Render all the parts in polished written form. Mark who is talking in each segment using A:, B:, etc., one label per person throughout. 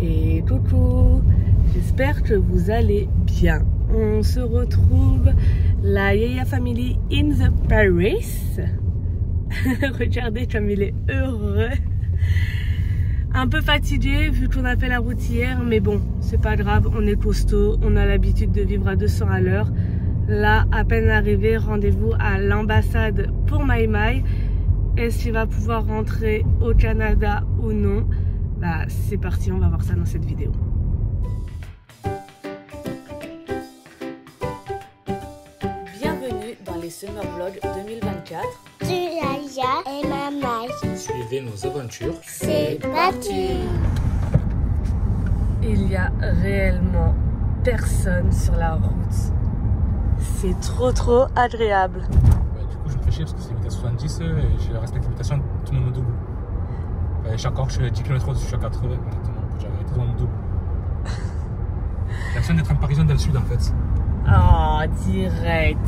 A: Et coucou, j'espère que vous allez bien. On se retrouve la Yaya Family in the Paris. Regardez comme il est heureux. Un peu fatigué vu qu'on a fait la route hier, mais bon, c'est pas grave, on est costaud, on a l'habitude de vivre à 200 à l'heure. Là, à peine arrivé, rendez-vous à l'ambassade pour Maïmaï. Est-ce qu'il va pouvoir rentrer au Canada ou non? Bah, c'est parti, on va voir ça dans cette vidéo.
B: Bienvenue dans les Summer Vlogs 2024.
C: Tu Yaya et Maïmaï.
D: Suivez nos aventures.
C: C'est parti.
A: Il y a réellement personne sur la route. C'est trop agréable.
D: Ouais, du coup, je me fais chier parce que c'est limité à 70 et j'ai respecté l'imitation, tout le monde au double. Je suis encore, je suis à 10 km/h, je suis à 80, honnêtement. J'ai arrêté dans le double. J'ai l'impression d'être un Parisien dans le sud en fait.
A: Oh, direct.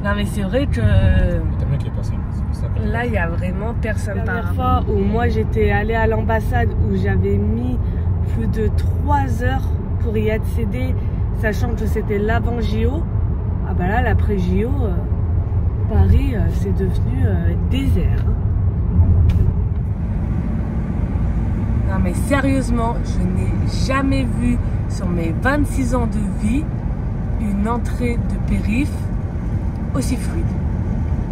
A: Non mais c'est vrai que
D: T'as bien qu'il y ait personne. C'est pour ça que...
A: là il y a vraiment personne. La dernière fois où moi j'étais allée à l'ambassade où j'avais mis plus de 3 heures pour y accéder, sachant que c'était l'avant JO. Ah bah là l'après JO, Paris c'est devenu désert. Non mais sérieusement, je n'ai jamais vu sur mes 26 ans de vie une entrée de périph' aussi fluide.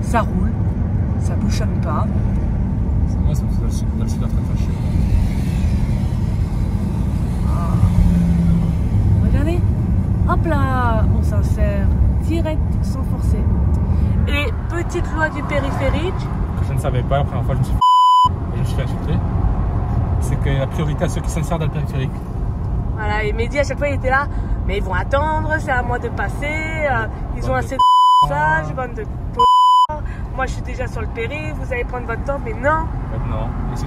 A: Ça roule, ça bouchonne pas.
D: C'est moi, c'est dans le sud à très fâché.
A: Regardez, hop là, on s'insère direct sans forcer. Et petite loi du périphérique.
D: Que je ne savais pas, la première fois je me suis fait insulter. C'est que la priorité à ceux qui s'insèrent dans le périphérique.
A: Voilà, et Mehdi à chaque fois il était là, mais ils vont attendre, c'est à moi de passer, ils ont assez de messages, bande de moi je suis déjà sur le péri, vous allez prendre votre temps, mais non.
D: Non, ici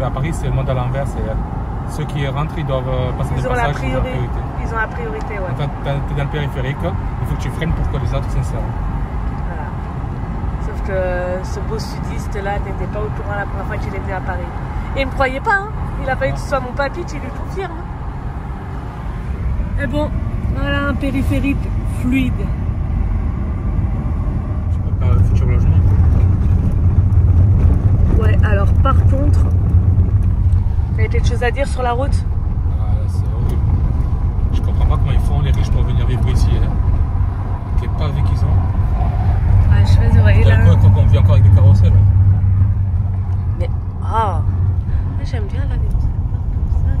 D: à Paris c'est le monde à l'envers, c'est ceux qui rentrent ils doivent passer des passages, ils ont la priorité.
A: Ils ont la priorité, ouais.
D: Quand tu es dans le périphérique, il faut que tu freines pour que les autres s'insèrent.
A: Voilà. Sauf que ce beau sudiste là n'était pas au courant la première fois qu'il est venu à Paris. Et il me croyait pas, hein. Il a fallu que ce soit mon papy qui lui confirme. Et bon, voilà un périphérique fluide.
D: Tu peux pas futur logement.
A: Ouais, alors par contre, il y a quelque chose à dire sur la route?
D: Ah, c'est horrible. Je comprends pas comment ils font les riches pour venir vivre ici. Hein. Quel pavé qu'ils ont.
A: Ah, je suis désolée.
D: Là, quoi qu'on vit encore avec des carrossels.
A: Mais, ah, j'aime bien là, les petites portes comme ça.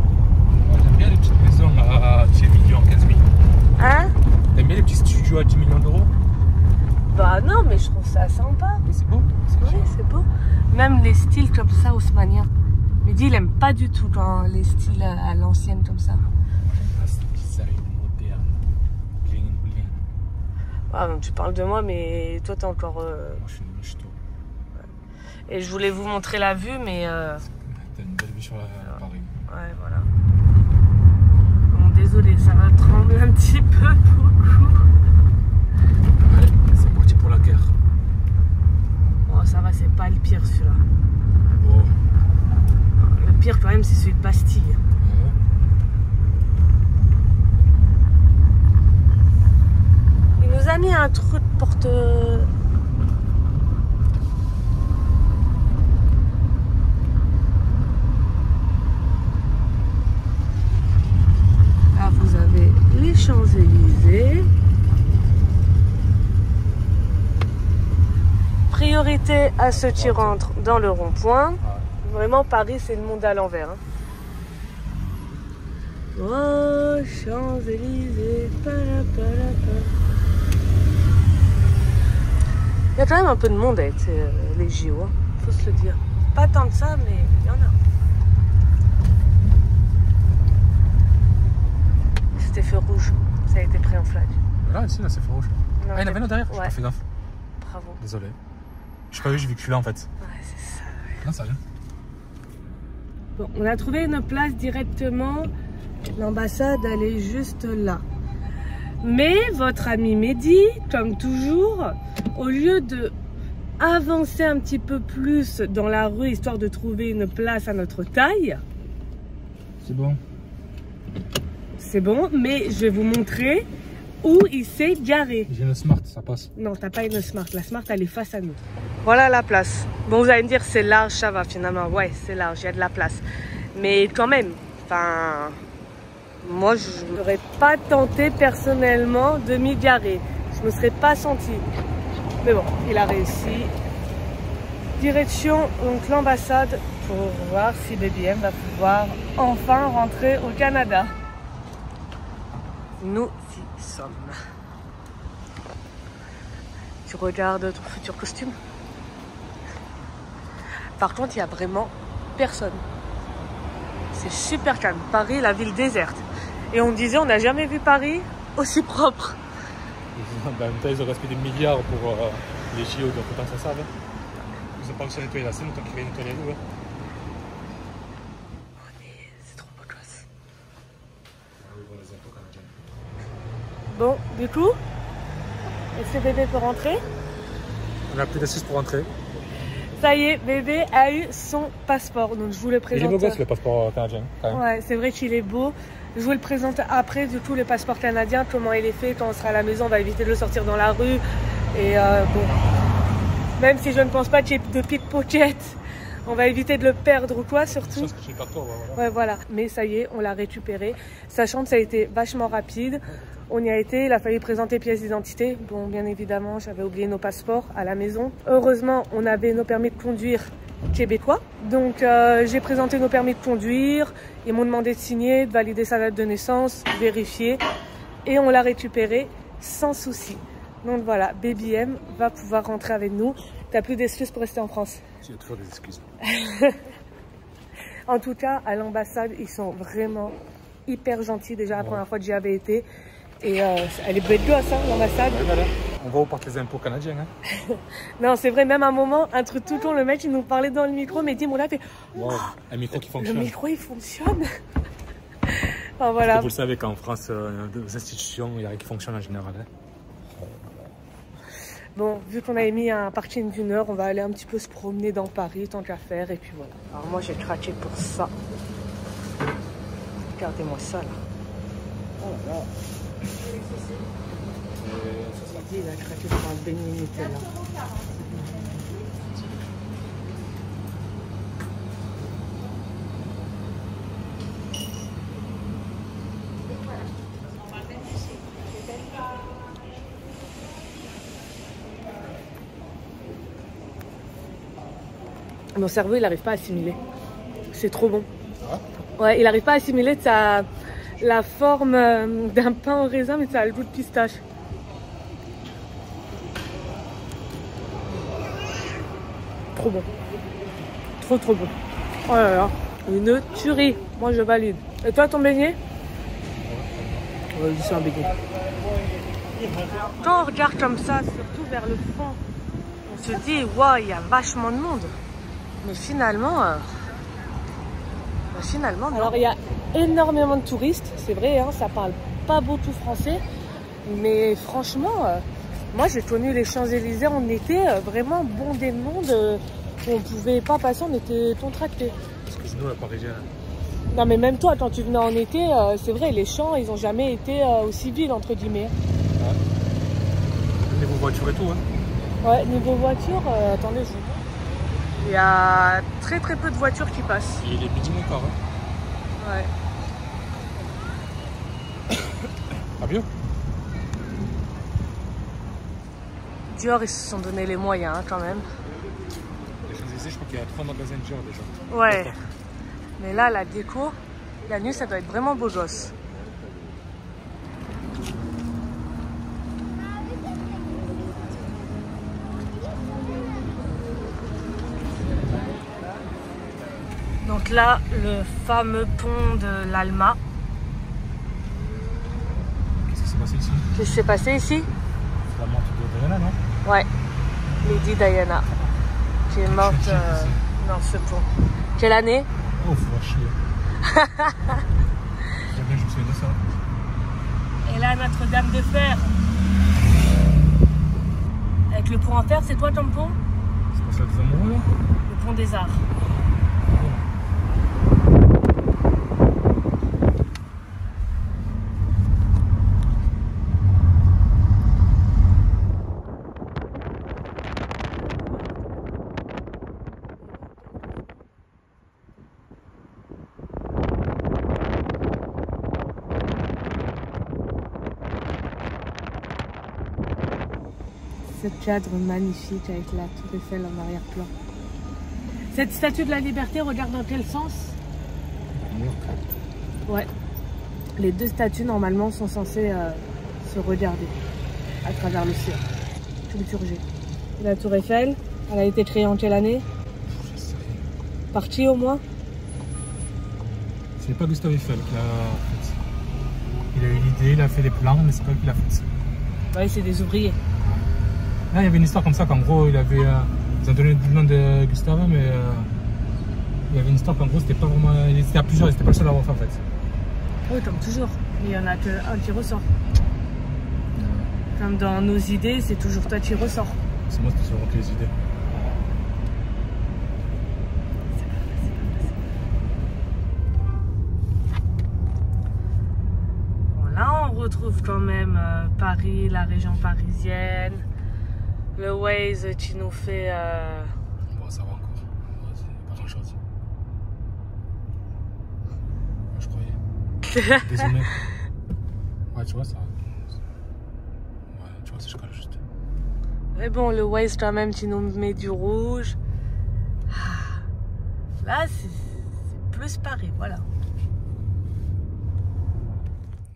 D: Ouais, j'aime bien les petites maisons à 10 millions, 15 millions.
A: Hein?
D: T'aimes bien les petits studios à 10 millions d'euros?
A: Bah non, mais je trouve ça sympa.
D: Oui, c'est beau.
A: Oui, c'est beau. Même les styles comme ça, haussmanniens. Mehdi, il aime pas du tout quand les styles à l'ancienne comme ça.
D: Ah, c'est design moderne. Bling, bling.
A: Ah, donc tu parles de moi, mais toi, t'es encore...
D: Moi, je suis une michto.
A: Et je voulais vous montrer la vue, mais...
D: T'as une belle vue sur la Paris.
A: Ouais, voilà. Bon, désolé, ça va trembler un petit peu beaucoup.
D: Allez, c'est parti pour la guerre.
A: Oh, ça va, c'est pas le pire, celui-là.
D: Bon.
A: Le pire, quand même, c'est celui de Bastille. Il nous a mis un trou de porte... Là, vous avez les Champs-Élysées. Priorité à ceux qui rentrent dans le rond-point. Vraiment, Paris, c'est le monde à l'envers. Hein. Oh, Champs-Élysées. Il y a quand même un peu de monde avec les JO, hein. Faut se le dire. Pas tant que ça, mais il y en a. C'était feu rouge. Ça a été pris en flag.
D: Là, ici, là, c'est feu rouge.
A: Non,
D: Ah, il y en avait un derrière?
A: Ouais.
D: J'ai pas fait gaffe.
A: Bravo.
D: Désolé. Je sais pas vu, j'ai vu que je suis là en fait.
A: Ouais, c'est ça.
D: Non, ça vient.
A: Bon, on a trouvé une place directement. L'ambassade, elle est juste là. Mais votre ami Mehdi, comme toujours, au lieu de avancer un petit peu plus dans la rue, histoire de trouver une place à notre taille.
D: C'est bon.
A: C'est bon, mais je vais vous montrer où il s'est garé.
D: J'ai une Smart, ça passe.
A: Non, t'as pas une Smart. La Smart, elle est face à nous. Voilà la place. Bon, vous allez me dire, c'est large, ça va finalement. Ouais, c'est large, il y a de la place. Mais quand même, enfin... Moi, je n'aurais pas tenté personnellement de m'y garer. Je ne me serais pas sentie. Mais bon, il a réussi. Direction donc l'ambassade pour voir si BBM va pouvoir enfin rentrer au Canada. Nous y sommes. Tu regardes ton futur costume? Par contre, il n'y a vraiment personne. C'est super calme. Paris, la ville déserte. Et on disait, on n'a jamais vu Paris aussi propre.
D: En même temps, ils ont gaspillé des milliards pour les JO, donc autant que ça savent. Ils n'ont pas réussi à nettoyer la Seine, autant qu'ils viennent nettoyer nous. Hein.
A: Oh, mais c'est trop beau gosse. Bon, du coup, est-ce que bébé peut rentrer?
D: On a plus d'assises pour rentrer.
A: Ça y est, bébé a eu son passeport. Donc je vous le présente.
D: Il est beau gosse le passeport canadien, quand même.
A: Ouais, c'est vrai qu'il est beau. Je vous le présente après, du coup, le passeport canadien, comment il est fait. Quand on sera à la maison, on va éviter de le sortir dans la rue. Et bon, même si je ne pense pas qu'il y ait de pickpocket, on va éviter de le perdre ou quoi, surtout.
D: Chose que j'ai pas tort, voilà.
A: Ouais, voilà. Mais ça y est, on l'a récupéré. Sachant que ça a été vachement rapide. On y a été, il a fallu présenter pièces d'identité. Bon, bien évidemment, j'avais oublié nos passeports à la maison. Heureusement, on avait nos permis de conduire québécois. Donc, j'ai présenté nos permis de conduire. Ils m'ont demandé de signer, de valider sa date de naissance, vérifier. Et on l'a récupéré sans souci. Donc voilà, BBM va pouvoir rentrer avec nous. T'as plus d'excuses pour rester en France?
D: J'ai toujours des excuses.
A: En tout cas, à l'ambassade, ils sont vraiment hyper gentils. Déjà, la première fois que j'y avais été. Et elle est bête gosse, hein, l'ambassade.
D: Ouais, voilà. On va où porter les impôts canadiens. Hein.
A: Non, c'est vrai, même à un moment, un truc tout le temps, le mec, il nous parlait dans le micro, mais dit, mon là, fait...
D: Wow, un micro qui fonctionne.
A: Le micro, il fonctionne. Enfin, voilà.
D: Vous le savez qu'en France, les institutions, il n'y a rien qui fonctionne en général. Hein.
A: Bon, vu qu'on avait mis un parking d'une heure, on va aller un petit peu se promener dans Paris, tant qu'à faire, et puis voilà. Alors moi, j'ai craqué pour ça. Regardez-moi ça, là. Oh là là. Il a craqué pour un beignet Nutella. Mon cerveau, il n'arrive pas à assimiler. C'est trop bon. Ouais, il n'arrive pas à assimiler la forme d'un pain au raisin, mais ça a le goût de pistache. Trop bon. Trop trop bon. Oh là là. Une tuerie. Moi, je valide. Et toi, ton beignet? Ouais, c'est un beignet. Quand on regarde comme ça, surtout vers le fond, on se dit, waouh, il y a vachement de monde. Mais finalement, non. Alors, il y a énormément de touristes, c'est vrai, hein, ça parle pas beaucoup français. Mais franchement, moi, j'ai connu les Champs-Élysées en été, vraiment bondé de monde. On pouvait pas passer, on était contractés.
D: Excuse-nous, la Parisienne.
A: Non, mais même toi, quand tu venais en été, c'est vrai, les champs, ils ont jamais été aussi vides, entre guillemets.
D: Ouais. Niveau voiture et tout, hein.
A: Ouais, niveau voiture, attendez, je vous montre. Il y a très très peu de voitures qui passent.
D: Et les buildings encore, hein.
A: Ouais.
D: Ah bien.
A: Dior, ils se sont donné les moyens, hein, quand même.
D: Les Champs-Élysées, je crois qu'il y a 3 magasins Dior déjà.
A: Ouais. Mais là, la déco, la nuit, ça doit être vraiment beau gosse. Donc là, le fameux pont de l'Alma.
D: Qu'est-ce qui s'est passé ici?
A: Qu'est-ce qui s'est passé ici?
D: C'est la mort de Diana, non?
A: Ouais, Lady Diana, qui est morte dans ce pont. Quelle année?
D: Oh, faut chier. Jamais je me souviens de ça.
A: Et là, Notre-Dame de Fer. Avec le pont en fer, c'est toi ton pont?
D: C'est pas ça des amoureux, là?
A: Le pont des Arts. Cette cadre magnifique avec la tour Eiffel en arrière-plan. Cette statue de la liberté, regarde dans quel sens? Ouais. Les deux statues, normalement, sont censées se regarder à travers le ciel. Culturgé. La tour Eiffel, elle a été créée en quelle année?
D: Je sais rien.
A: Par au moins?
D: C'est pas Gustave Eiffel qui l'a fait. Il a eu l'idée, il a fait les plans, mais c'est pas lui qui l'a fait.
A: Ouais, c'est des ouvriers.
D: Là, il y avait une histoire comme ça qu'en gros, il avait. Ils ont donné le nom de Gustave, mais il y avait une histoire qu'en gros, c'était pas vraiment. Il était à plusieurs, il était pas le seul à avoir fait en fait.
A: Oui, comme toujours. Il y en a qu'un qui ressort. Comme dans nos idées, c'est toujours toi qui ressort.
D: C'est moi qui ai les idées.
A: Bon, là, on retrouve quand même Paris, la région parisienne. Le Waze qui nous fait...
D: Bon, ça va encore. Ouais, pas grand chose. Moi, je croyais. Désolé. Ouais, tu vois, ça. Ouais, tu vois, c'est jusqu'à là juste.
A: Mais bon, le Waze quand même qui nous met du rouge. Là, c'est plus Paris, voilà.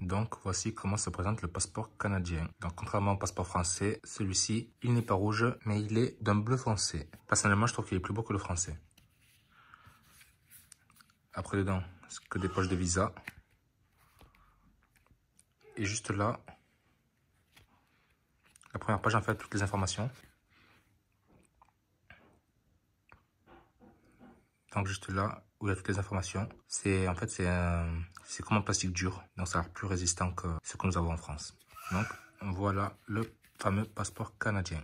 E: Donc voici comment se présente le passeport canadien. Donc contrairement au passeport français, celui-ci, il n'est pas rouge, mais il est d'un bleu foncé. Personnellement, je trouve qu'il est plus beau que le français. Après dedans, c'est que des poches de visa. Et juste là, la première page en fait toutes les informations. Donc juste là où il y a toutes les informations, c'est en fait c'est comme un plastique dur, donc ça a l'air plus résistant que ce que nous avons en France. Donc voilà le fameux passeport canadien.